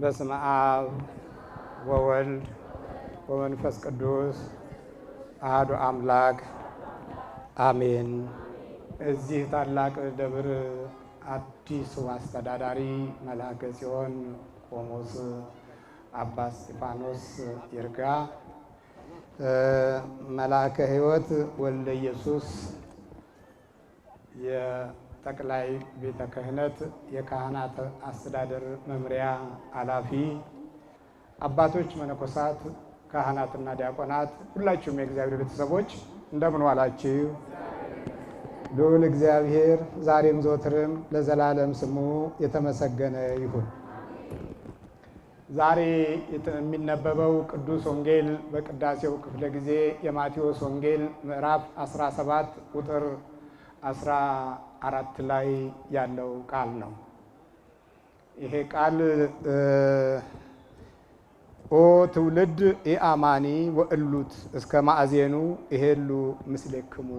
በስመ አብ ወወልድ ወመንፈስ ቅዱስ አሐዱ አምላክ አሜን። እዚህ ታላቅ ደብር አዲሱ አስተዳዳሪ መልአከ ጽዮን ቆሞስ አባ እስጢፋኖስ ይርጋ፣ መልአከ ሕይወት ወልደ ኢየሱስ የጠቅላይ ቤተ ክህነት የካህናት አስተዳደር መምሪያ ኃላፊ፣ አባቶች፣ መነኮሳት፣ ካህናትና ዲያቆናት፣ ሁላችሁም የእግዚአብሔር ቤተሰቦች እንደምን ዋላችሁ? ልዑል እግዚአብሔር ዛሬም ዘወትርም ለዘላለም ስሙ የተመሰገነ ይሁን። ዛሬ የሚነበበው ቅዱስ ወንጌል በቅዳሴው ክፍለ ጊዜ የማቴዎስ ወንጌል ምዕራፍ 17 ቁጥር 14 ላይ ያለው ቃል ነው። ይሄ ቃል ኦ ትውልድ ኢአማኒ ወእሉት እስከ ማዕዜኑ ይሄሉ ምስሌክሙ፣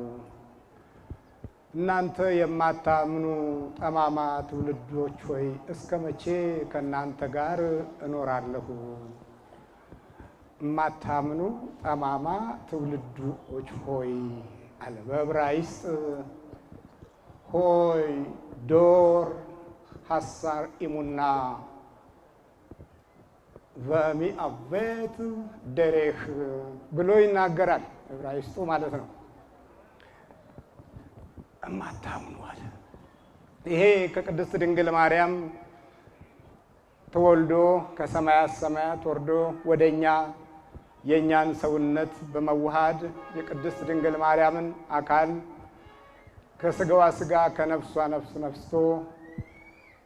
እናንተ የማታምኑ ጠማማ ትውልዶች ሆይ እስከ መቼ ከእናንተ ጋር እኖራለሁ? የማታምኑ ጠማማ ትውልዶች ሆይ አለ። በዕብራይስጥ ሆይ ዶር ሐሳር ኢሙና በሚአቤት ደሬህ ብሎ ይናገራል። ዕብራይስጡ ማለት ነው። እማታምኑ አለ። ይሄ ከቅድስት ድንግል ማርያም ተወልዶ ከሰማያት ሰማያት ወርዶ ወደኛ የእኛን ሰውነት በመዋሃድ የቅድስት ድንግል ማርያምን አካል ከስጋዋ ስጋ ከነፍሷ ነፍስ ነፍስቶ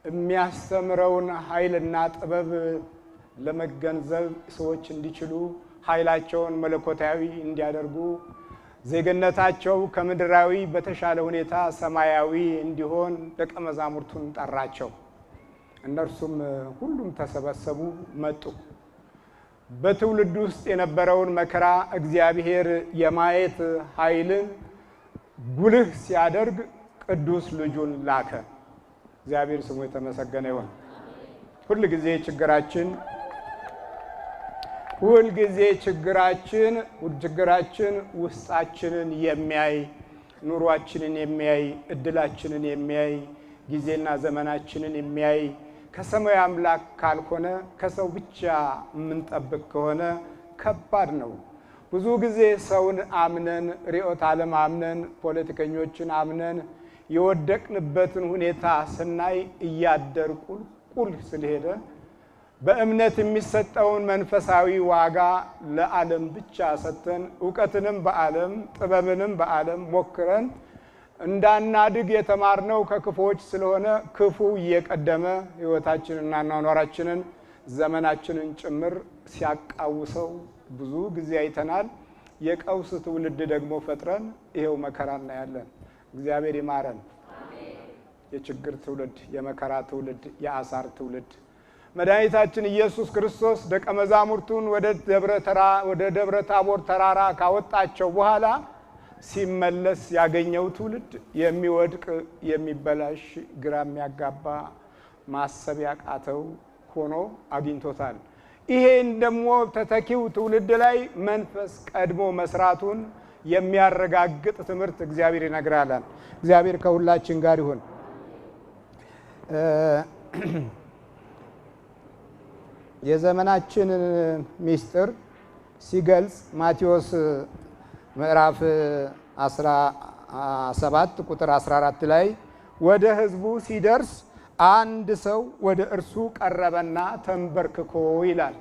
የሚያስተምረውን ኃይልና ጥበብ ለመገንዘብ ሰዎች እንዲችሉ ኃይላቸውን መለኮታዊ እንዲያደርጉ ዜግነታቸው ከምድራዊ በተሻለ ሁኔታ ሰማያዊ እንዲሆን ደቀ መዛሙርቱን ጠራቸው። እነርሱም ሁሉም ተሰበሰቡ፣ መጡ። በትውልድ ውስጥ የነበረውን መከራ እግዚአብሔር የማየት ኃይልን ጉልህ ሲያደርግ ቅዱስ ልጁን ላከ። እግዚአብሔር ስሙ የተመሰገነ ይሁን። ሁልጊዜ ችግራችን ውስጣችንን የሚያይ ኑሯችንን የሚያይ እድላችንን የሚያይ ጊዜና ዘመናችንን የሚያይ ከሰማይ አምላክ ካልሆነ ከሰው ብቻ የምንጠብቅ ከሆነ ከባድ ነው። ብዙ ጊዜ ሰውን አምነን ርዕዮተ ዓለም አምነን ፖለቲከኞችን አምነን የወደቅንበትን ሁኔታ ስናይ እያደር ቁልቁል ስለሄደ በእምነት የሚሰጠውን መንፈሳዊ ዋጋ ለዓለም ብቻ ሰጥተን እውቀትንም በዓለም ጥበብንም በዓለም ሞክረን እንዳናድግ የተማርነው ከክፉዎች ስለሆነ ክፉ እየቀደመ ሕይወታችንና ኗኗራችንን ዘመናችንን ጭምር ሲያቃውሰው ብዙ ጊዜ አይተናል። የቀውስ ትውልድ ደግሞ ፈጥረን ይሄው መከራ እናያለን። እግዚአብሔር ይማረን። የችግር ትውልድ፣ የመከራ ትውልድ፣ የአሳር ትውልድ። መድኃኒታችን ኢየሱስ ክርስቶስ ደቀ መዛሙርቱን ወደ ደብረ ታቦር ተራራ ካወጣቸው በኋላ ሲመለስ ያገኘው ትውልድ የሚወድቅ የሚበላሽ ግራ የሚያጋባ ማሰብ ያቃተው ሆኖ አግኝቶታል። ይሄን ደግሞ ተተኪው ትውልድ ላይ መንፈስ ቀድሞ መስራቱን የሚያረጋግጥ ትምህርት እግዚአብሔር ይነግራል። እግዚአብሔር ከሁላችን ጋር ይሁን። የዘመናችን ሚስጥር ሲገልጽ ማቴዎስ ምዕራፍ 17 ቁጥር 14 ላይ ወደ ሕዝቡ ሲደርስ አንድ ሰው ወደ እርሱ ቀረበና ተንበርክኮ ይላል።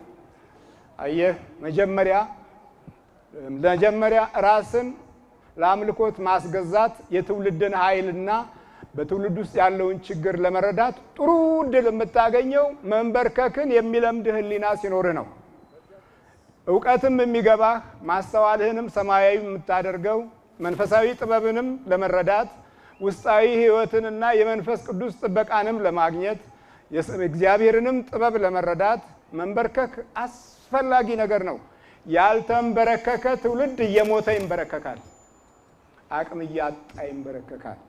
አየህ፣ መጀመሪያ ራስን ለአምልኮት ማስገዛት የትውልድን ኃይልና በትውልድ ውስጥ ያለውን ችግር ለመረዳት ጥሩ ዕድል የምታገኘው መንበርከክን የሚለምድ ሕሊና ሲኖር ነው። እውቀትም የሚገባህ ማስተዋልህንም ሰማያዊ የምታደርገው መንፈሳዊ ጥበብንም ለመረዳት ውስጣዊ ሕይወትንና የመንፈስ ቅዱስ ጥበቃንም ለማግኘት እግዚአብሔርንም ጥበብ ለመረዳት መንበርከክ አስፈላጊ ነገር ነው። ያልተንበረከከ ትውልድ እየሞተ ይንበረከካል፣ አቅም እያጣ ይንበረከካል፣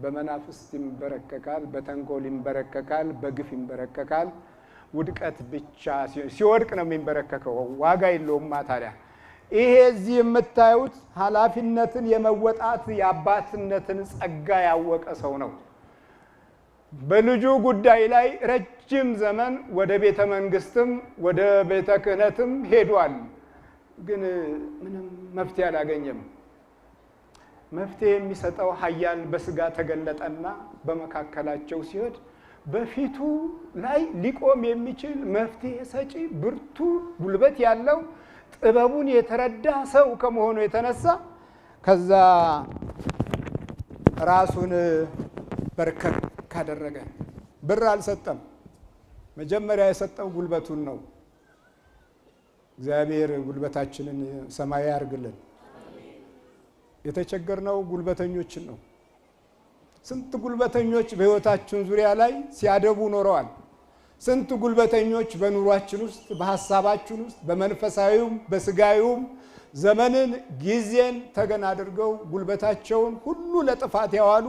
በመናፍስት ይንበረከካል፣ በተንኮል ይንበረከካል፣ በግፍ ይንበረከካል። ውድቀት ብቻ ሲወድቅ ነው የሚንበረከከው። ዋጋ የለውም ታዲያ። ይሄ እዚህ የምታዩት ኃላፊነትን የመወጣት የአባትነትን ጸጋ ያወቀ ሰው ነው። በልጁ ጉዳይ ላይ ረጅም ዘመን ወደ ቤተ መንግስትም ወደ ቤተ ክህነትም ሄዷል። ግን ምንም መፍትሄ አላገኘም። መፍትሄ የሚሰጠው ኃያል በስጋ ተገለጠና በመካከላቸው ሲሄድ በፊቱ ላይ ሊቆም የሚችል መፍትሄ ሰጪ ብርቱ ጉልበት ያለው ጥበቡን የተረዳ ሰው ከመሆኑ የተነሳ ከዛ ራሱን በርከክ ካደረገ ብር አልሰጠም። መጀመሪያ የሰጠው ጉልበቱን ነው። እግዚአብሔር ጉልበታችንን ሰማይ ያርግልን። የተቸገርነው ጉልበተኞችን ነው። ስንት ጉልበተኞች በህይወታችን ዙሪያ ላይ ሲያደቡ ኖረዋል። ስንት ጉልበተኞች በኑሯችን ውስጥ በሐሳባችን ውስጥ በመንፈሳዊውም በስጋዊውም ዘመንን ጊዜን ተገን አድርገው ጉልበታቸውን ሁሉ ለጥፋት ያዋሉ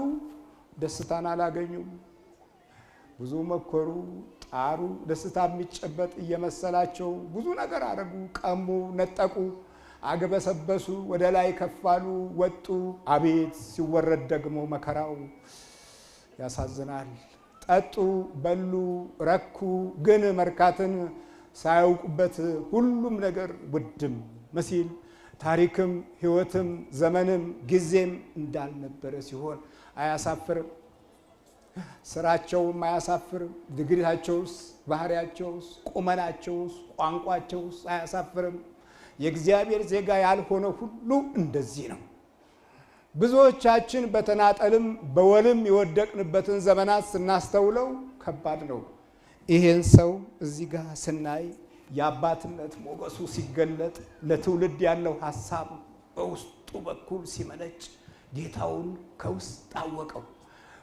ደስታን አላገኙም። ብዙ መከሩ፣ ጣሩ፣ ደስታ የሚጨበጥ እየመሰላቸው ብዙ ነገር አረጉ፣ ቀሙ፣ ነጠቁ፣ አገበሰበሱ፣ ወደ ላይ ከፋሉ፣ ወጡ። አቤት ሲወረድ ደግሞ መከራው ያሳዝናል። ጠጡ፣ በሉ፣ ረኩ፣ ግን መርካትን ሳያውቁበት ሁሉም ነገር ውድም መሲል ታሪክም ህይወትም ዘመንም ጊዜም እንዳልነበረ ሲሆን አያሳፍርም። ስራቸውም አያሳፍርም። ድግሪታቸውስ፣ ባህሪያቸውስ፣ ቁመናቸውስ፣ ቋንቋቸውስ አያሳፍርም። የእግዚአብሔር ዜጋ ያልሆነ ሁሉ እንደዚህ ነው። ብዙዎቻችን በተናጠልም በወልም የወደቅንበትን ዘመናት ስናስተውለው ከባድ ነው። ይሄን ሰው እዚህ ጋር ስናይ የአባትነት ሞገሱ ሲገለጥ ለትውልድ ያለው ሐሳብ በውስጡ በኩል ሲመነጭ ጌታውን ከውስጥ አወቀው።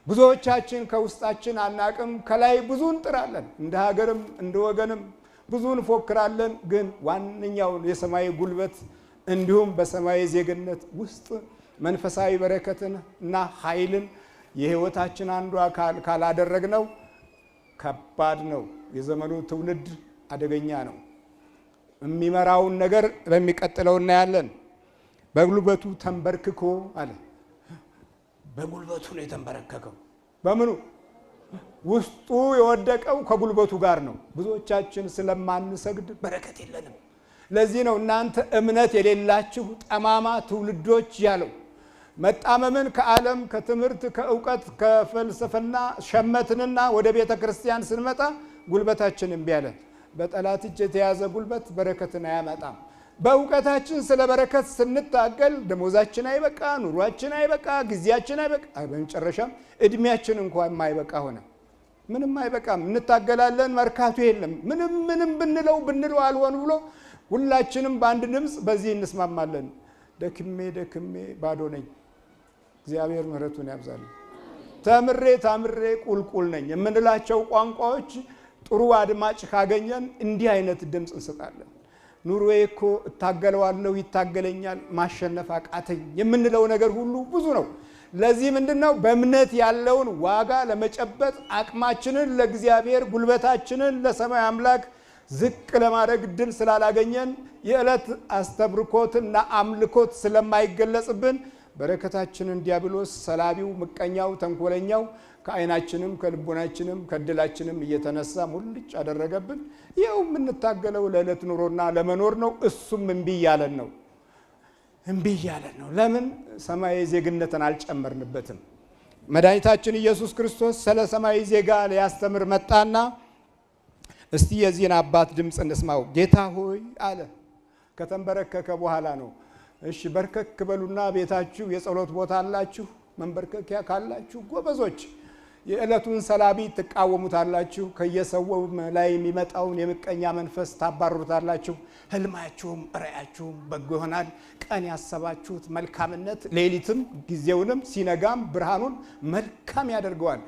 ብዙዎቻችን ከውስጣችን አናቅም። ከላይ ብዙ እንጥራለን፣ እንደ ሀገርም እንደ ወገንም ብዙ እንፎክራለን። ግን ዋነኛውን የሰማይ ጉልበት እንዲሁም በሰማይ ዜግነት ውስጥ መንፈሳዊ በረከትን እና ኃይልን የህይወታችን አንዱ አካል ካላደረግነው ከባድ ነው። የዘመኑ ትውልድ አደገኛ ነው። የሚመራውን ነገር በሚቀጥለው እናያለን። በጉልበቱ ተንበርክኮ አለ። በጉልበቱ ነው የተንበረከከው። በምኑ ውስጡ የወደቀው ከጉልበቱ ጋር ነው። ብዙዎቻችን ስለማንሰግድ በረከት የለንም። ለዚህ ነው እናንተ እምነት የሌላችሁ ጠማማ ትውልዶች ያለው። መጣመምን ከዓለም ከትምህርት ከእውቀት ከፍልስፍና ሸመትንና ወደ ቤተ ክርስቲያን ስንመጣ ጉልበታችን እምቢ አለ። በጠላት እጅ የተያዘ ጉልበት በረከትን አያመጣም። በእውቀታችን ስለ በረከት ስንታገል ደሞዛችን አይበቃ፣ ኑሯችን አይበቃ፣ ጊዜያችን አይበቃ፣ በመጨረሻም እድሜያችን እንኳን የማይበቃ ሆነ። ምንም አይበቃም። እንታገላለን፣ መርካቱ የለም። ምንም ብንለው አልሆን ብሎ ሁላችንም በአንድ ድምፅ በዚህ እንስማማለን። ደክሜ ባዶ ነኝ። እግዚአብሔር ምሕረቱን ያብዛልን። ተምሬ ቁልቁል ነኝ የምንላቸው ቋንቋዎች ጥሩ አድማጭ ካገኘን እንዲህ አይነት ድምፅ እንሰጣለን። ኑሮዬ እኮ እታገለዋለሁ፣ ይታገለኛል፣ ማሸነፍ አቃተኝ የምንለው ነገር ሁሉ ብዙ ነው። ለዚህ ምንድነው በእምነት ያለውን ዋጋ ለመጨበጥ አቅማችንን ለእግዚአብሔር ጉልበታችንን ለሰማይ አምላክ ዝቅ ለማድረግ ድል ስላላገኘን የዕለት አስተብርኮትና አምልኮት ስለማይገለጽብን በረከታችንን ዲያብሎስ ሰላቢው ምቀኛው ተንኮለኛው ከአይናችንም ከልቦናችንም ከድላችንም እየተነሳ ሙልጭ አደረገብን። ይኸው የምንታገለው ለዕለት ኑሮና ለመኖር ነው። እሱም እምቢ ያለን ነው። ለምን ሰማይ ዜግነትን አልጨመርንበትም? መድኃኒታችን ኢየሱስ ክርስቶስ ስለ ሰማይ ዜጋ ሊያስተምር መጣና እስቲ የዚህን አባት ድምፅ እንስማው። ጌታ ሆይ አለ። ከተንበረከከ በኋላ ነው። እሺ በርከክ በሉና ቤታችሁ የጸሎት ቦታ አላችሁ፣ መንበርከኪያ ካላችሁ ጎበዞች የዕለቱን ሰላቢ ትቃወሙታላችሁ፣ ከየሰው ላይ የሚመጣውን የምቀኛ መንፈስ ታባርሩታላችሁ። ህልማችሁም ራእያችሁም በጎ ይሆናል። ቀን ያሰባችሁት መልካምነት ሌሊትም ጊዜውንም ሲነጋም ብርሃኑን መልካም ያደርገዋል።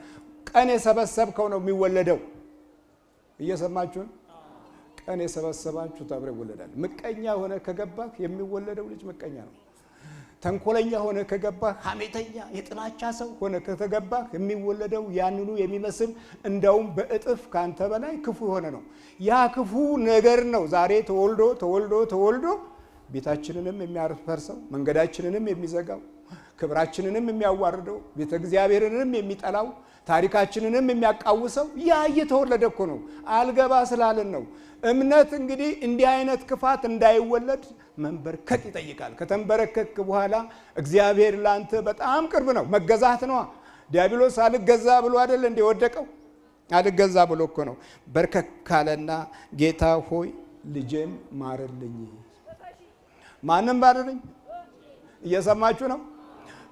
ቀን የሰበሰብከው ነው የሚወለደው። እየሰማችሁ ቀን የሰበሰባችሁ ታብረ ይወለዳል። ምቀኛ ሆነ ከገባክ የሚወለደው ልጅ ምቀኛ ነው። ተንኮለኛ ሆነ ከገባህ ሐሜተኛ የጥላቻ ሰው ሆነ ከተገባህ የሚወለደው ያንኑ የሚመስል እንደውም በእጥፍ ካንተ በላይ ክፉ ሆነ ነው። ያ ክፉ ነገር ነው ዛሬ ተወልዶ ቤታችንንም የሚያፈርሰው መንገዳችንንም የሚዘጋው ክብራችንንም የሚያዋርደው ቤተ እግዚአብሔርንም የሚጠላው ታሪካችንንም የሚያቃውሰው ያ እየተወለደ እኮ ነው። አልገባ ስላልን ነው። እምነት እንግዲህ እንዲህ አይነት ክፋት እንዳይወለድ መንበርከክ ይጠይቃል። ከተንበረከክ በኋላ እግዚአብሔር ላንተ በጣም ቅርብ ነው። መገዛት ነው። ዲያብሎስ አልገዛ ብሎ አይደል እንደ ወደቀው አልገዛ ብሎ እኮ ነው። በርከክ ካለና ጌታ ሆይ ልጄን ማርልኝ። ማንም ባርልኝ እየሰማችሁ ነው።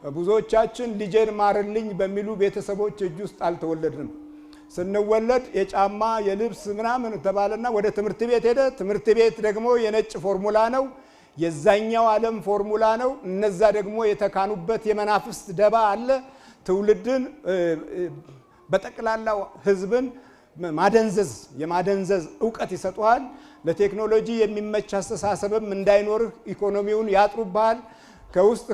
ብዙዎቻችን ልጄን ማርልኝ በሚሉ ቤተሰቦች እጅ ውስጥ አልተወለድንም። ስንወለድ የጫማ የልብስ ምናምን ተባለና ወደ ትምህርት ቤት ሄደ። ትምህርት ቤት ደግሞ የነጭ ፎርሙላ ነው፣ የዛኛው ዓለም ፎርሙላ ነው። እነዛ ደግሞ የተካኑበት የመናፍስት ደባ አለ። ትውልድን በጠቅላላው ህዝብን የማደንዘዝ ዕውቀት ይሰጡሃል። ለቴክኖሎጂ የሚመች አስተሳሰብም እንዳይኖርህ ኢኮኖሚውን ያጥሩብሃል።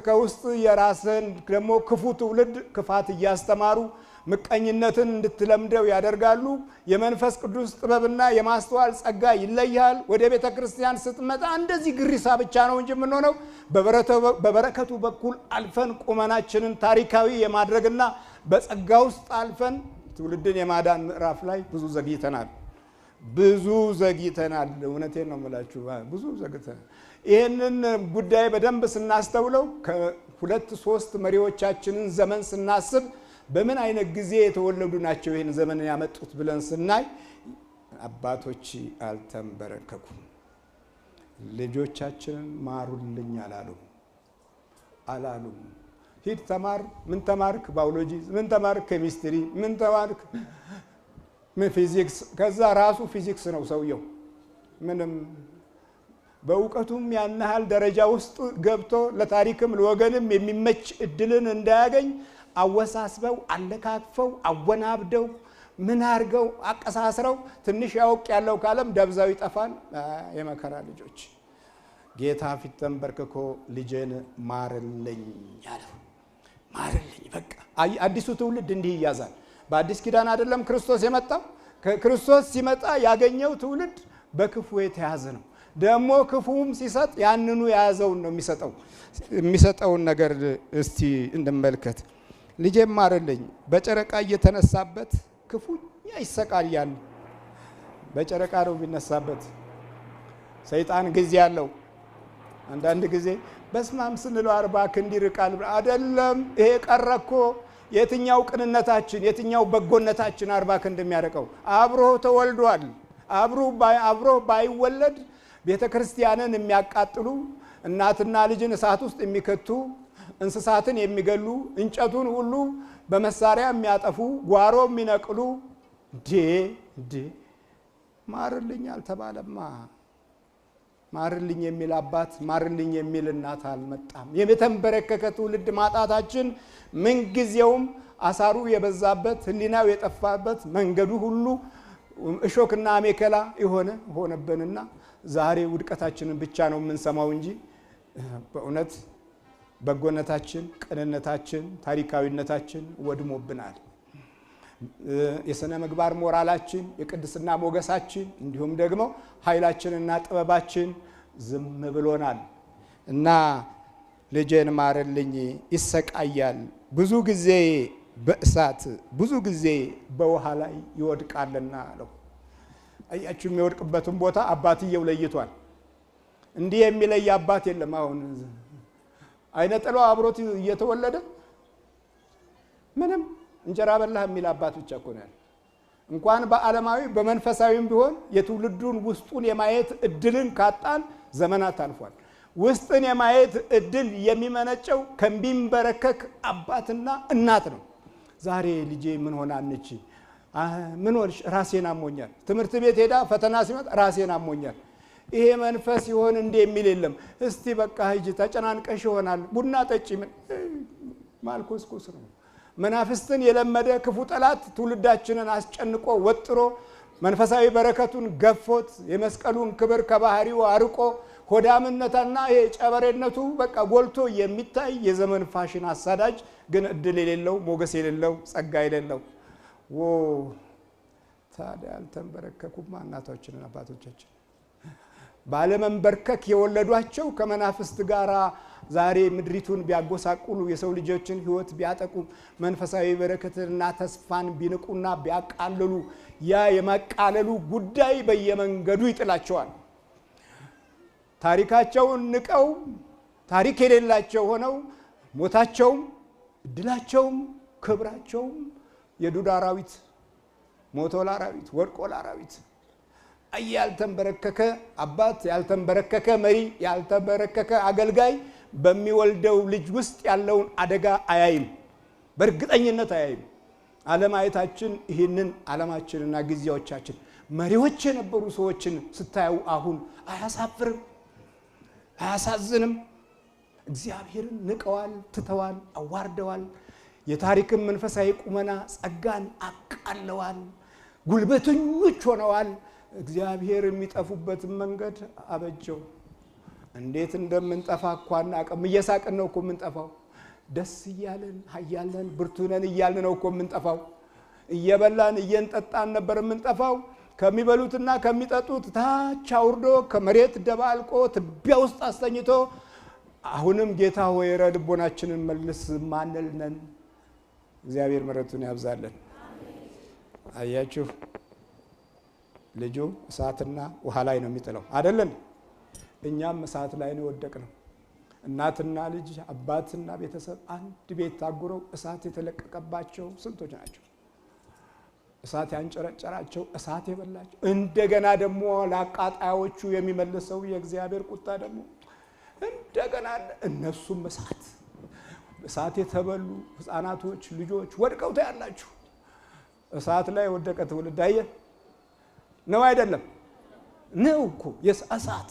ከውስጥ የራስን ደግሞ ክፉ ትውልድ ክፋት እያስተማሩ ምቀኝነትን እንድትለምደው ያደርጋሉ። የመንፈስ ቅዱስ ጥበብና የማስተዋል ጸጋ ይለያል። ወደ ቤተ ክርስቲያን ስትመጣ እንደዚህ ግሪሳ ብቻ ነው እንጂ ምን ሆነው በበረከቱ በኩል አልፈን ቁመናችንን ታሪካዊ የማድረግና በጸጋ ውስጥ አልፈን ትውልድን የማዳን ምዕራፍ ላይ ብዙ ዘግይተናል። እውነቴን ነው የምላችሁ፣ ብዙ ዘግይተናል። ይሄንን ጉዳይ በደንብ ስናስተውለው ከሁለት ሶስት መሪዎቻችንን ዘመን ስናስብ በምን አይነት ጊዜ የተወለዱ ናቸው ይሄን ዘመን ያመጡት ብለን ስናይ አባቶች አልተንበረከኩም። ልጆቻችንን ማሩልኝ አላሉ። ሂድ ተማር፣ ምን ተማርክ? ባዮሎጂ፣ ምን ተማርክ? ኬሚስትሪ፣ ምን ተማርክ? ፊዚክስ። ከዛ ራሱ ፊዚክስ ነው ሰውየው። ምንም በእውቀቱም ያናል ደረጃ ውስጥ ገብቶ ለታሪክም ለወገንም የሚመች እድልን እንዳያገኝ አወሳስበው አለካክፈው አወናብደው ምን አርገው አቀሳስረው ትንሽ ያውቅ ያለው ካለም ደብዛው ይጠፋል። የመከራ ልጆች ጌታ ፊት ተንበርክኮ ልጄን ማርልኝ ያለው ማርልኝ። በቃ አዲሱ ትውልድ እንዲህ ይያዛል። በአዲስ ኪዳን አይደለም ክርስቶስ የመጣው። ክርስቶስ ሲመጣ ያገኘው ትውልድ በክፉ የተያዘ ነው። ደግሞ ክፉም ሲሰጥ ያንኑ ያዘውን ነው የሚሰጠውን ነገር እስቲ እንመልከት። ልጄን ማርልኝ በጨረቃ እየተነሳበት ክፉኛ ይሰቃያል። በጨረቃ ነው የሚነሳበት። ሰይጣን ጊዜ ያለው አንዳንድ ጊዜ በስማም ስንለው 40 ክንድ ይርቃል አይደለም። ይሄ ቀረኮ የትኛው ቅንነታችን የትኛው በጎነታችን 40 ክንድ የሚያርቀው? አብሮ ተወልዷል። አብሮ ባይወለድ ቤተክርስቲያንን የሚያቃጥሉ እናትና ልጅን እሳት ውስጥ የሚከቱ እንስሳትን የሚገሉ እንጨቱን ሁሉ በመሳሪያ የሚያጠፉ ጓሮ የሚነቅሉ ማርልኝ አልተባለማ። ማርልኝ የሚል አባት ማርልኝ የሚል እናት አልመጣም። የተንበረከከ ትውልድ ማጣታችን ምን ጊዜውም አሳሩ የበዛበት ህሊናው የጠፋበት መንገዱ ሁሉ እሾክና አሜከላ ሆነበንና ዛሬ ውድቀታችንን ብቻ ነው የምንሰማው እንጂ በእውነት በጎነታችን ቅንነታችን ታሪካዊነታችን ወድሞብናል። የሰነ ምግባር ሞራላችን የቅድስና ሞገሳችን እንዲሁም ደግሞ ኃይላችንና ጥበባችን ዝም ብሎናል እና ልጄን ማርልኝ ይሰቃያል። ብዙ ጊዜ በእሳት ብዙ ጊዜ በውሃ ላይ ይወድቃልና አለው። አያችሁ የሚወድቅበትን ቦታ አባትየው ለይቷል። እንዲህ የሚለይ አባት የለም። አሁን አይነ ጥሎ አብሮት እየተወለደ ምንም እንጀራ በላህ የሚል አባት ብቻ እኮ ነው። እንኳን በዓለማዊ በመንፈሳዊም ቢሆን የትውልዱን ውስጡን የማየት እድልን ካጣን ዘመናት አልፏል። ውስጥን የማየት እድል የሚመነጨው ከሚንበረከክ አባትና እናት ነው። ዛሬ ልጄ ምን ሆና አንቺ ምን ሆነሽ? ራሴን አሞኛል። ትምህርት ቤት ሄዳ ፈተና ሲመጣ ራሴን አሞኛል። ይሄ መንፈስ ይሆን እንደ የሚል የለም። እስቲ በቃ ሂጂ ተጨናንቀሽ ይሆናል ቡና ጠጪ። ምን ማልኮስኮስ ነው። መናፍስትን የለመደ ክፉ ጠላት ትውልዳችንን አስጨንቆ ወጥሮ መንፈሳዊ በረከቱን ገፎት የመስቀሉን ክብር ከባህሪው አርቆ ሆዳምነትና የጨበሬነቱ በቃ ጎልቶ የሚታይ የዘመን ፋሽን አሳዳጅ ግን እድል የሌለው ሞገስ የሌለው ጸጋ የሌለው ታዲያ አልተንበረከኩም እናቶችና አባቶቻችን ባለመንበርከክ የወለዷቸው ከመናፍስት ጋራ ዛሬ ምድሪቱን ቢያጎሳቁሉ የሰው ልጆችን ህይወት ቢያጠቁ መንፈሳዊ በረከትና ተስፋን ቢንቁና ቢያቃልሉ ያ የማቃለሉ ጉዳይ በየመንገዱ ይጥላቸዋል ታሪካቸውን ንቀው ታሪክ የሌላቸው ሆነው ሞታቸውም እድላቸውም ክብራቸውም የዱር አራዊት ሞቶ ለአራዊት ወድቆ ለአራዊት ያልተንበረከከ አባት ያልተንበረከከ መሪ ያልተንበረከከ አገልጋይ በሚወልደው ልጅ ውስጥ ያለውን አደጋ አያይም በእርግጠኝነት አያይም ዓለማየታችን ይህንን ዓለማችንና ግዚያዎቻችን መሪዎች የነበሩ ሰዎችን ስታዩ አሁን አያሳፍርም አያሳዝንም እግዚአብሔርን ንቀዋል ትተዋል አዋርደዋል የታሪክን መንፈሳዊ ቁመና ጸጋን አቃለዋል ጉልበተኞች ሆነዋል እግዚአብሔር የሚጠፉበት መንገድ አበጀው እንዴት እንደምንጠፋ እንኳን አቀም እየሳቅን ነው እኮ የምንጠፋው ደስ ይያለን ኃያለን ብርቱነን ይያልን ነው እኮ የምንጠፋው እየበላን እየንጠጣን ነበር የምንጠፋው ከሚበሉትና ከሚጠጡት ታች አውርዶ ከመሬት ደባልቆ ትቢያ ውስጥ አስተኝቶ አሁንም ጌታ ሆይ ረድቦናችንን መልስ ማንልነን እግዚአብሔር ምሕረቱን ያብዛልን አያችሁ ልጁ እሳትና ውሃ ላይ ነው የሚጥለው አይደለም እኛም እሳት ላይ ነው ወደቅነው እናትና ልጅ አባትና ቤተሰብ አንድ ቤት ታጉረው እሳት የተለቀቀባቸው ስንቶች ናቸው እሳት ያንጨረጨራቸው እሳት የበላቸው እንደገና ደግሞ ለአቃጣዮቹ የሚመለሰው የእግዚአብሔር ቁጣ ደግሞ እንደገና እነሱም እሳት የተበሉ ህፃናቶች ልጆች ወድቀው ታያላችሁ እሳት ላይ ወደቀ ትውልድ አየ ነው አይደለም ነው እኮ የእሳት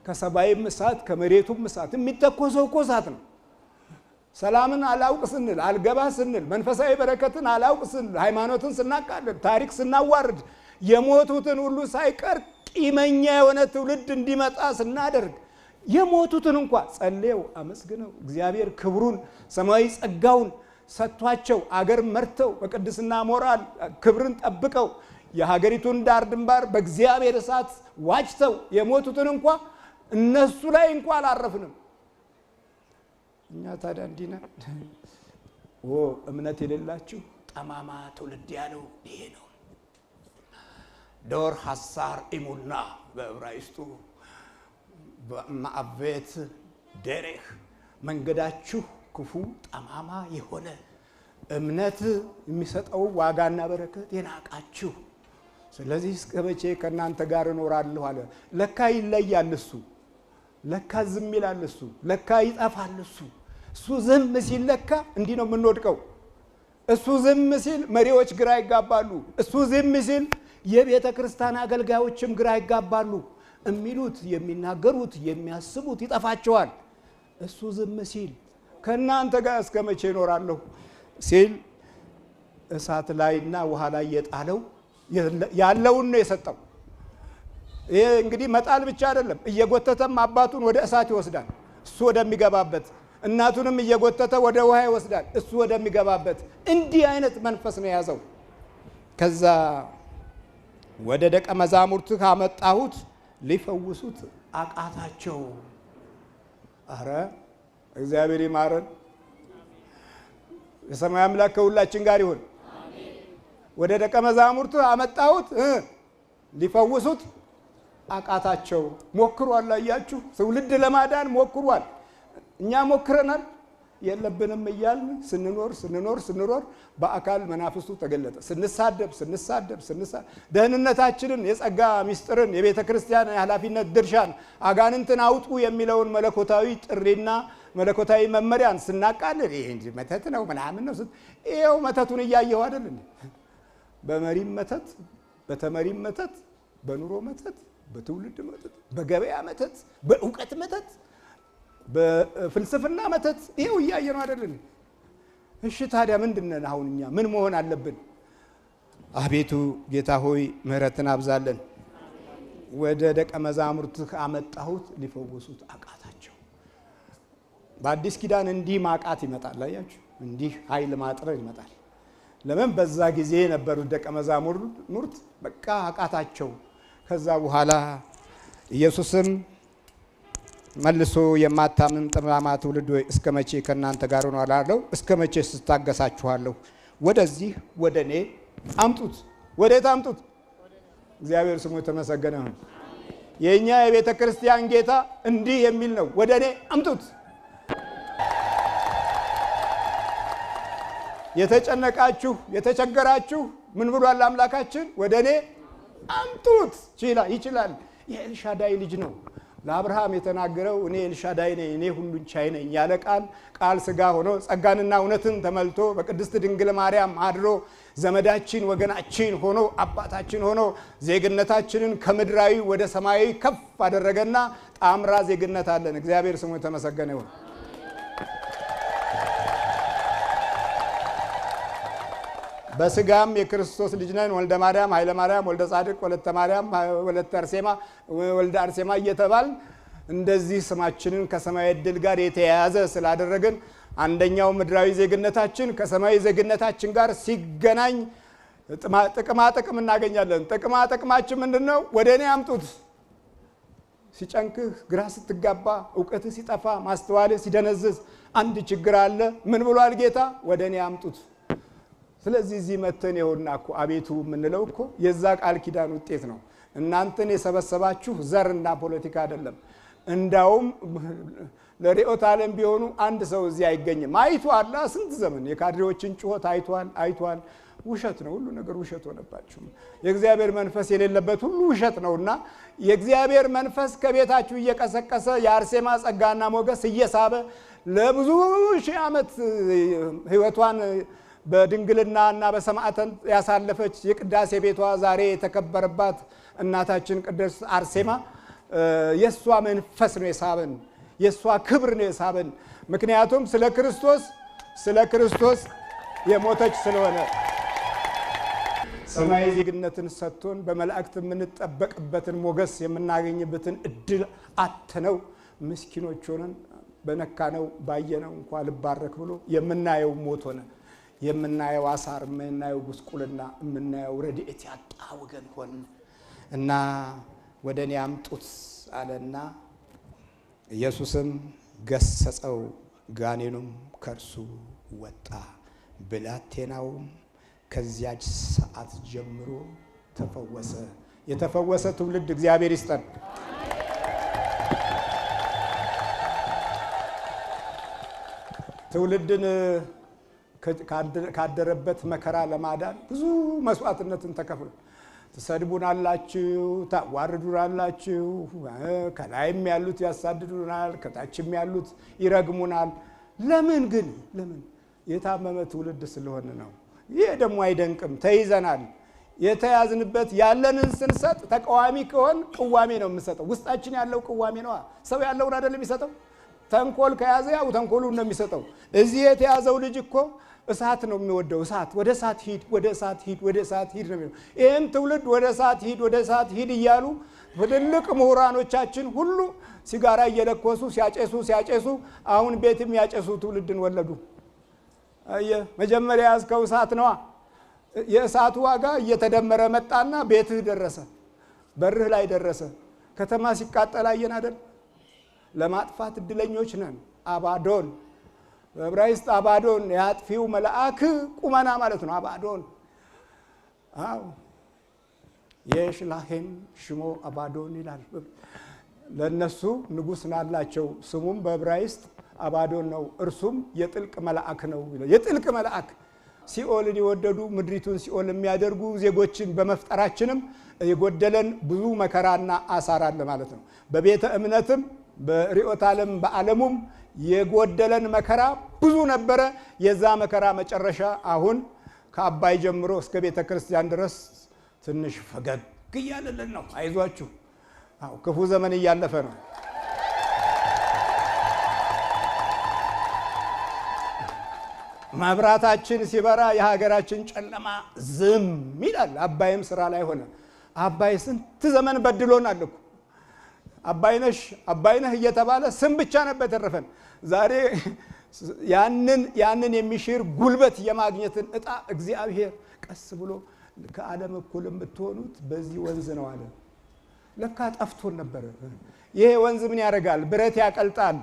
ከሰማይም እሳት ከመሬቱም እሳት የሚተኮሰው እኮ እሳት ነው ሰላምን አላውቅ ስንል አልገባ ስንል መንፈሳዊ በረከትን አላውቅ ስንል ሃይማኖትን ስናቃልል ታሪክ ስናዋርድ የሞቱትን ሁሉ ሳይቀር ቂመኛ የሆነ ትውልድ እንዲመጣ ስናደርግ የሞቱትን እንኳን ጸልየው አመስግነው እግዚአብሔር ክብሩን ሰማያዊ ጸጋውን ሰጥቷቸው አገር መርተው በቅድስና ሞራል ክብርን ጠብቀው የሀገሪቱን ዳር ድንባር በእግዚአብሔር እሳት ዋጅተው የሞቱትን እንኳን እነሱ ላይ እንኳን አላረፍንም እኛ ታዲያ እንዲና እምነት የሌላችሁ ጠማማ ትውልድ ያለው ይሄ ነው ዶር ሐሳር ኢሙና በዕብራይስጡ በማዕቤት ደሬህ መንገዳችሁ ክፉ ጠማማ የሆነ እምነት የሚሰጠው ዋጋና በረከት የናቃችሁ ስለዚህ እስከመቼ ከናንተ ጋር እኖራለሁ አለ ለካ ይለያል እሱ ለካ ዝም ይላል እሱ ለካ ይጠፋል እሱ ዝም ሲል ለካ እንዲህ ነው የምንወድቀው እሱ ዝም ሲል መሪዎች ግራ ይጋባሉ እሱ ዝም ሲል የቤተ ክርስቲያን አገልጋዮችም ግራ ይጋባሉ የሚሉት የሚናገሩት የሚያስቡት ይጠፋቸዋል እሱ ዝም ሲል ከናንተ ጋር እስከመቼ እኖራለሁ ሲል እሳት ላይና ውሃ ላይ የጣለው ያለውን ነው የሰጠው ይሄ እንግዲህ መጣል ብቻ አይደለም እየጎተተም አባቱን ወደ እሳት ይወስዳል እሱ ወደሚገባበት እናቱንም እየጎተተ ወደ ውሃ ይወስዳል እሱ ወደሚገባበት እንዲህ አይነት መንፈስ ነው ያዘው ከዛ ወደ ደቀ መዛሙርቱ ካመጣሁት ሊፈውሱት አቃታቸው አረ እግዚአብሔር ይማረን የሰማይ አምላክ ከሁላችን ጋር ይሁን አሜን ወደ ደቀ መዛሙርቱ አመጣሁት ሊፈውሱት አቃታቸው ሞክሯል አያችሁ ትውልድ ለማዳን ሞክሯል እኛ ሞክረናል የለብንም ይያልን ስንኖር በአካል መናፍስቱ ተገለጠ ስንሳደብ ደህንነታችንን የጸጋ ሚስጥርን የቤተ ክርስቲያን የኃላፊነት ድርሻን አጋንንትን አውጡ የሚለውን መለኮታዊ ጥሪና መለኮታዊ መመሪያን ስናቃልል ይሄ እንጂ መተት ነው ምናምን ነው ይሄው መተቱን ያያየው አይደል በመሪም መተት በተመሪም መተት በኑሮ መተት በትውልድ መተት በገበያ መተት በእውቀት መተት በፍልስፍና መተት ይሄው ያያየው አይደል እሺ ታዲያ ምንድነው አሁንኛ ምን መሆን አለብን አቤቱ ጌታ ሆይ ምህረትን አብዛለን ወደ ደቀ መዛሙርት አመጣሁት ሊፈወሱት አቃታቸው። በአዲስ ኪዳን እንዲህ ማቃት ይመጣል። አያችሁ እንዲህ ኃይል ማጥረር ይመጣል። ለምን በዛ ጊዜ የነበሩት ደቀ መዛሙርት በቃ አቃታቸው። ከዛ በኋላ ኢየሱስም መልሶ የማታምን ጠማማ ትውልድ ሆይ እስከ መቼ ከእናንተ ጋር እሆናለሁ? እስከ መቼ ስታገሳችኋለሁ? ወደዚህ ወደ እኔ አምጡት። ወዴት አምጡት? እግዚአብሔር ስሙ የተመሰገነ ይሁን። የኛ የቤተ ክርስቲያን ጌታ እንዲህ የሚል ነው፣ ወደ እኔ አምጡት። የተጨነቃችሁ የተቸገራችሁ ምን ብሏል አምላካችን? ወደ እኔ አምጡት። ይችላል። የኤልሻዳይ ልጅ ነው። ለአብርሃም የተናገረው እኔ ኤልሻዳይ ነኝ፣ እኔ ሁሉን ቻይ ነኝ ያለ ቃል ሥጋ ሆኖ ጸጋንና እውነትን ተመልቶ በቅድስት ድንግል ማርያም አድሮ ዘመዳችን ወገናችን ሆኖ አባታችን ሆኖ ዜግነታችንን ከምድራዊ ወደ ሰማያዊ ከፍ አደረገና ጣምራ ዜግነት አለን። እግዚአብሔር ስሙ የተመሰገነ ይሁን። በስጋም የክርስቶስ ልጅ ነን፣ ወልደ ማርያም ኃይለ ማርያም ወልደ ጻድቅ ወለተ ማርያም ወለተ አርሴማ ወልደ አርሴማ እየተባል እንደዚህ ስማችንን ከሰማያዊ ዕድል ጋር የተያያዘ ስላደረግን አንደኛው ምድራዊ ዜግነታችን ከሰማያዊ ዜግነታችን ጋር ሲገናኝ ጥቅም እናገኛለን። ጥቅማችን ምንድነው? ወደ እኔ አምጡት። ሲጨንቅህ፣ ግራ ስትጋባ፣ ዕውቀትህ ሲጠፋ፣ ማስተዋልህ ሲደነዝዝ አንድ ችግር አለ። ምን ብሏል ጌታ? ወደ እኔ አምጡት። ስለዚህ እዚህ መተን ይሆንና እኮ አቤቱ የምንለው እኮ የዛ ቃል ኪዳን ውጤት ነው። እናንተን የሰበሰባችሁ ዘርና ፖለቲካ አይደለም። እንዳውም ለሪዮት ዓለም ቢሆኑ አንድ ሰው እዚህ አይገኝም። አይቷል፣ ስንት ዘመን የካድሬዎችን ጩኸት አይቷል። ውሸት ነው፣ ሁሉ ነገር ውሸት ሆነባችሁ። የእግዚአብሔር መንፈስ የሌለበት ሁሉ ውሸት ነውና የእግዚአብሔር መንፈስ ከቤታችሁ እየቀሰቀሰ የአርሴማ ጸጋና ሞገስ እየሳበ ለብዙ ሺህ ዓመት ህይወቷን በድንግልና እና በሰማዕታት ያሳለፈች የቅዳሴ ቤቷ ዛሬ የተከበረባት እናታችን ቅድስት አርሴማ የሷ መንፈስ ነው የሳበን፣ የሷ ክብር ነው የሳበን። ምክንያቱም ስለ ክርስቶስ የሞተች ስለሆነ ሰማያዊ ዜግነትን ሰጥቶን በመላእክት የምንጠበቅበትን ሞገስ የምናገኝበትን እድል አተነው ምስኪኖች ሆነን በነካነው ባየነው እንኳን ልባረክ ብሎ የምናየው ሞት ሆነ። የምናየው አሳር፣ የምናየው ጉስቁልና፣ የምናየው ረድኤት ያጣ ወገን ሆን እና ወደ እኔ አምጡት አለና ኢየሱስም ገሰጸው። ጋኔኑም ከእርሱ ወጣ። ብላቴናውም ከዚያች ሰዓት ጀምሮ ተፈወሰ። የተፈወሰ ትውልድ እግዚአብሔር ይስጠን። ትውልድን ካደረበት መከራ ለማዳን ብዙ መስዋዕትነትን ተከፍሎ ትሰድቡናላችሁ፣ ታዋርዱናላችሁ፣ ከላይም ያሉት ያሳድዱናል፣ ከታችም ያሉት ይረግሙናል። ለምን? የታመመ ትውልድ ስለሆነ ነው። ይሄ ደግሞ አይደንቅም። ተይዘናል። የተያዝንበት ያለንን ስንሰጥ ተቃዋሚ ከሆን ቅዋሜ ነው የምንሰጠው። ውስጣችን ያለው ቅዋሜ ነው። ሰው ያለውን አይደለም የሚሰጠው። ተንኮል ከያዘ ያው ተንኮሉን ነው የሚሰጠው። እዚህ የተያዘው ልጅ እኮ እሳት ነው የሚወደው። እሳት ወደ እሳት ሂድ፣ ወደ እሳት ሂድ፣ ወደ እሳት ሂድ ነው የሚለው። ይሄን ትውልድ ወደ እሳት ሂድ፣ ወደ እሳት ሂድ እያሉ ትልልቅ ምሁራኖቻችን ሁሉ ሲጋራ እየለኮሱ ሲያጨሱ አሁን ቤትም ያጨሱ ትውልድን ወለዱ። መጀመሪያ ያዝከው እሳት ነዋ። የእሳቱ ዋጋ እየተደመረ መጣና ቤትህ ደረሰ፣ በርህ ላይ ደረሰ። ከተማ ሲቃጠል አየን አይደል? ለማጥፋት እድለኞች ነን። አባዶን በዕብራይስጥ አባዶን ያጥፊው መልአክ ቁመና ማለት ነው። አባዶን የሽላሄም ሽሞ አባዶን ይላል። ለነሱ ንጉስ ናላቸው። ስሙም በዕብራይስጥ አባዶን ነው። እርሱም የጥልቅ መልአክ ነው ይላል። የጥልቅ መልአክ ሲኦልን የወደዱ ምድሪቱን ሲኦል የሚያደርጉ ዜጎችን በመፍጠራችንም የጎደለን ብዙ መከራና አሳር አለ ማለት ነው። በቤተ እምነትም በሪዮት ዓለም በዓለሙም የጎደለን መከራ ብዙ ነበረ። የዛ መከራ መጨረሻ አሁን ከአባይ ጀምሮ እስከ ቤተ ክርስቲያን ድረስ ትንሽ ፈገግ እያለልን ነው። አይዟችሁ፣ ክፉ ዘመን እያለፈ ነው። መብራታችን ሲበራ የሀገራችን ጨለማ ዝም ይላል። አባይም ስራ ላይ ሆነ። አባይ ስንት ዘመን በድሎናል እኮ አባይነህ እየተባለ ስም ብቻ ነበር ተረፈን። ዛሬ ያንን የሚሽር ጉልበት የማግኘትን እጣ እግዚአብሔር ቀስ ብሎ ከዓለም እኩል የምትሆኑት በዚህ ወንዝ ነው አለ። ለካ ጠፍቶን ነበር። ይሄ ወንዝ ምን ያደርጋል? ብረት ያቀልጣል።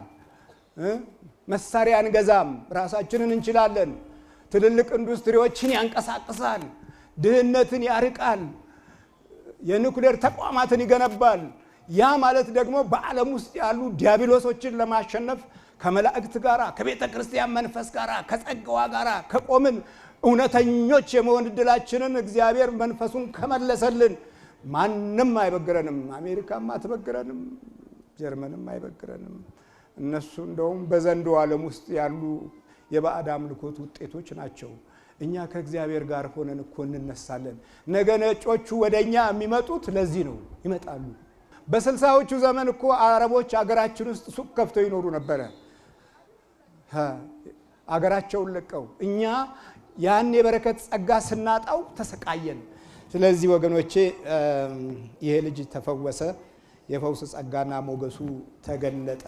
መሳሪያ አንገዛም፣ ራሳችንን እንችላለን። ትልልቅ ኢንዱስትሪዎችን ያንቀሳቅሳል፣ ድህነትን ያርቃል፣ የኒኩሌር ተቋማትን ይገነባል። ያ ማለት ደግሞ በዓለም ውስጥ ያሉ ዲያብሎሶችን ለማሸነፍ ከመላእክት ጋራ ከቤተ ክርስቲያን መንፈስ ጋራ ከጸጋዋ ጋራ ከቆምን እውነተኞች የመሆን እድላችንን እግዚአብሔር መንፈሱን ከመለሰልን ማንም አይበግረንም። አሜሪካም አትበግረንም፣ ጀርመንም አይበግረንም። እነሱ እንደውም በዘንዶ ዓለም ውስጥ ያሉ የባዕድ አምልኮት ውጤቶች ናቸው። እኛ ከእግዚአብሔር ጋር ሆነን እኮ እንነሳለን። ነገ ነጮቹ ወደኛ የሚመጡት ለዚህ ነው ይመጣሉ። በ60ዎቹ ዘመን እኮ አረቦች አገራችን ውስጥ ሱቅ ከፍተው ይኖሩ ነበር አገራቸውን ለቀው። እኛ ያን የበረከት ጸጋ ስናጣው ተሰቃየን። ስለዚህ ወገኖቼ ይሄ ልጅ ተፈወሰ፣ የፈውስ ጸጋና ሞገሱ ተገለጠ፣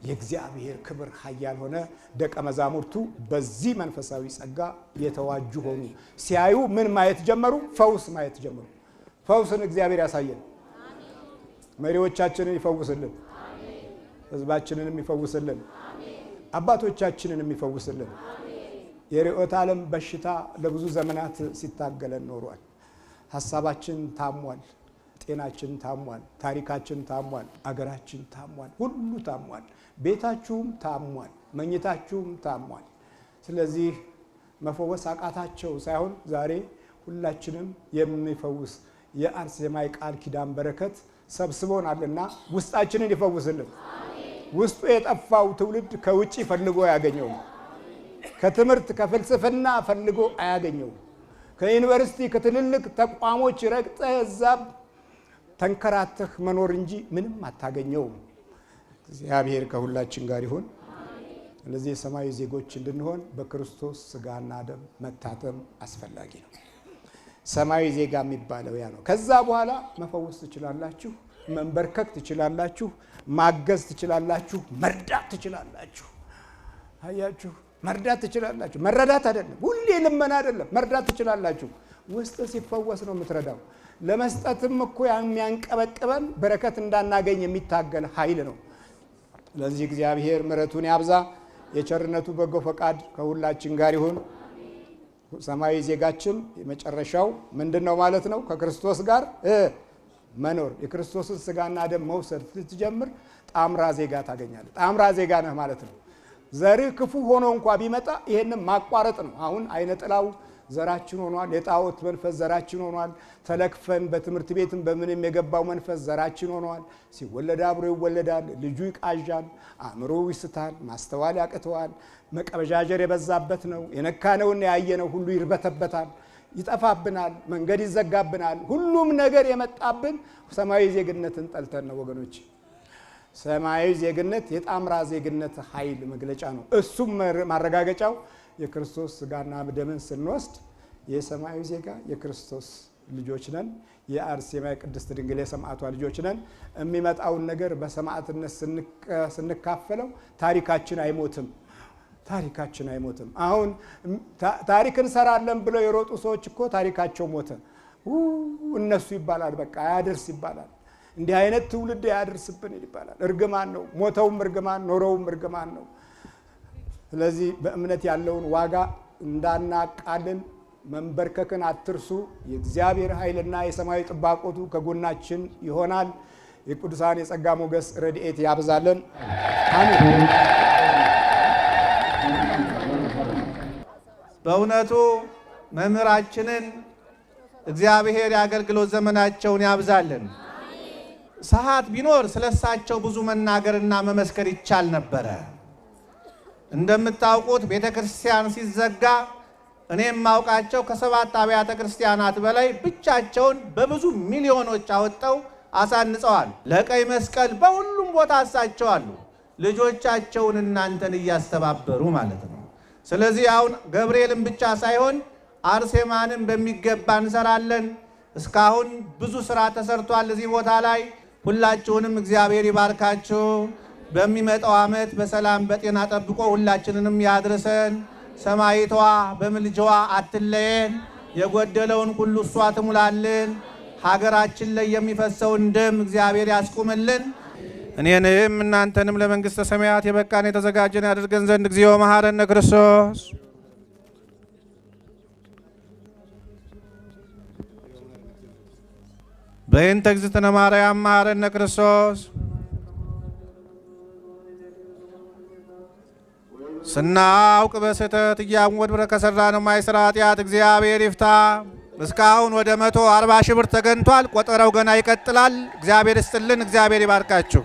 የእግዚአብሔር ክብር ኃያል ሆነ። ደቀ መዛሙርቱ በዚህ መንፈሳዊ ጸጋ የተዋጁ ሆኑ። ሲያዩ ምን ማየት ጀመሩ? ፈውስ ማየት ጀመሩ። ፈውስን እግዚአብሔር ያሳየን። መሪዎቻችንን ይፈውስልን፣ ህዝባችንንም ይፈውስልን፣ አባቶቻችንንም ይፈውስልን። የርዕዮተ ዓለም በሽታ ለብዙ ዘመናት ሲታገለን ኖሯል። ሐሳባችን ታሟል፣ ጤናችን ታሟል፣ ታሪካችን ታሟል፣ አገራችን ታሟል፣ ሁሉ ታሟል። ቤታችሁም ታሟል፣ መኝታችሁም ታሟል። ስለዚህ መፈወስ አቃታቸው ሳይሆን ዛሬ ሁላችንም የሚፈውስ የአርሴማዊ ቃል ኪዳን በረከት ሰብስቦናልና ውስጣችንን ይፈውስልን። ውስጡ የጠፋው ትውልድ ከውጪ ፈልጎ ያገኘው፣ ከትምህርት ከፍልስፍና ፈልጎ አያገኘው። ከዩኒቨርሲቲ ከትልልቅ ተቋሞች ረግጠህ እዛብ ተንከራተህ መኖር እንጂ ምንም አታገኘው። እግዚአብሔር ከሁላችን ጋር ይሁን። ስለዚህ የሰማያዊ ዜጎች እንድንሆን በክርስቶስ ሥጋና ደም መታተም አስፈላጊ ነው። ሰማያዊ ዜጋ የሚባለው ያ ነው። ከዛ በኋላ መፈወስ ትችላላችሁ፣ መንበርከክ ትችላላችሁ፣ ማገዝ ትችላላችሁ፣ መርዳት ትችላላችሁ። አያችሁ፣ መርዳት ትችላላችሁ። መረዳት አይደለም፣ ሁሌ ልመና አይደለም፣ መርዳት ትችላላችሁ። ውስጥ ሲፈወስ ነው የምትረዳው። ለመስጠትም እኮ የሚያንቀበቅበን በረከት እንዳናገኝ የሚታገል ኃይል ነው። ስለዚህ እግዚአብሔር ምሕረቱን ያብዛ። የቸርነቱ በጎ ፈቃድ ከሁላችን ጋር ይሁን። ሰማያዊ ዜጋችን የመጨረሻው ምንድነው ማለት ነው? ከክርስቶስ ጋር መኖር። የክርስቶስን ሥጋና ደም መውሰድ ስትጀምር ጣምራ ዜጋ ታገኛለህ። ጣምራ ዜጋ ነህ ማለት ነው። ዘርህ ክፉ ሆኖ እንኳን ቢመጣ ይሄንን ማቋረጥ ነው። አሁን አይነ ጥላው ዘራችን ሆኗል። የጣዖት መንፈስ ዘራችን ሆኗል። ተለክፈን በትምህርት ቤትም በምንም የገባው መንፈስ ዘራችን ሆኗል። ሲወለድ አብሮ ይወለዳል። ልጁ ይቃዣል፣ አእምሮ ይስታል፣ ማስተዋል ያቅተዋል። መቀበዣጀር የበዛበት ነው። የነካነውና ያየነው ሁሉ ይርበተበታል፣ ይጠፋብናል፣ መንገድ ይዘጋብናል። ሁሉም ነገር የመጣብን ሰማያዊ ዜግነትን ጠልተን ነው ወገኖች። ሰማያዊ ዜግነት የጣምራ ዜግነት ኃይል መግለጫ ነው። እሱም ማረጋገጫው የክርስቶስ ሥጋና ደምን ስንወስድ የሰማያዊ ዜጋ የክርስቶስ ልጆች ነን። የአርሴማ ቅድስት ድንግል የሰማዕቷ ልጆች ነን። የሚመጣውን ነገር በሰማዕትነት ስንካፈለው ታሪካችን አይሞትም። ታሪካችን አይሞትም። አሁን ታሪክ እንሰራለን ብለው የሮጡ ሰዎች እኮ ታሪካቸው ሞተ። እነሱ ይባላል፣ በቃ አያደርስ ይባላል። እንዲህ አይነት ትውልድ ያደርስብን ይባላል። እርግማን ነው። ሞተውም እርግማን፣ ኖረውም እርግማን ነው። ስለዚህ በእምነት ያለውን ዋጋ እንዳናቃልን መንበርከክን አትርሱ። የእግዚአብሔር ኃይልና የሰማያዊ ጥባቆቱ ከጎናችን ይሆናል። የቅዱሳን የጸጋ ሞገስ ረድኤት ያብዛልን። አሜን። በእውነቱ መምህራችንን እግዚአብሔር የአገልግሎት ዘመናቸውን ያብዛልን። ሰዓት ቢኖር ስለሳቸው ብዙ መናገርና መመስከር ይቻል ነበረ። እንደምታውቁት ቤተክርስቲያን ሲዘጋ እኔም ማውቃቸው ከ7 አብያተ ክርስቲያናት በላይ ብቻቸውን በብዙ ሚሊዮኖች አወጣው አሳንጸዋል። ለቀይ መስቀል በሁሉም ቦታ አሳቸዋሉ። ልጆቻቸውን እናንተን እያስተባበሩ ማለት ነው። ስለዚህ አሁን ገብርኤልን ብቻ ሳይሆን አርሴማንም በሚገባ እንሰራለን። እስካሁን ብዙ ስራ ተሰርቷል እዚህ ቦታ ላይ። ሁላችሁንም እግዚአብሔር ይባርካችሁ። በሚመጣው ዓመት በሰላም በጤና ጠብቆ ሁላችንንም ያድርሰን። ሰማይቷ በምልጃዋ አትለየን። የጎደለውን ሁሉ እሷ ትሙላልን። ሀገራችን ላይ የሚፈሰውን ደም እግዚአብሔር ያስቁምልን። እኔንም እናንተንም ለመንግሥተ ሰማያት የበቃን የተዘጋጀን ያድርገን ዘንድ እግዚኦ መሐረነ ክርስቶስ። በእንተ እግዝእትነ ማርያም መሐረነ ክርስቶስ። ስናውቅ በስህተት እያወድን ከሠራነው የማይሠራ ኃጢአት እግዚአብሔር ይፍታ። እስካሁን ወደ 140 ሺህ ብር ተገኝቷል። ቆጠራው ገና ይቀጥላል። እግዚአብሔር ይስጥልን። እግዚአብሔር ይባርካችሁ።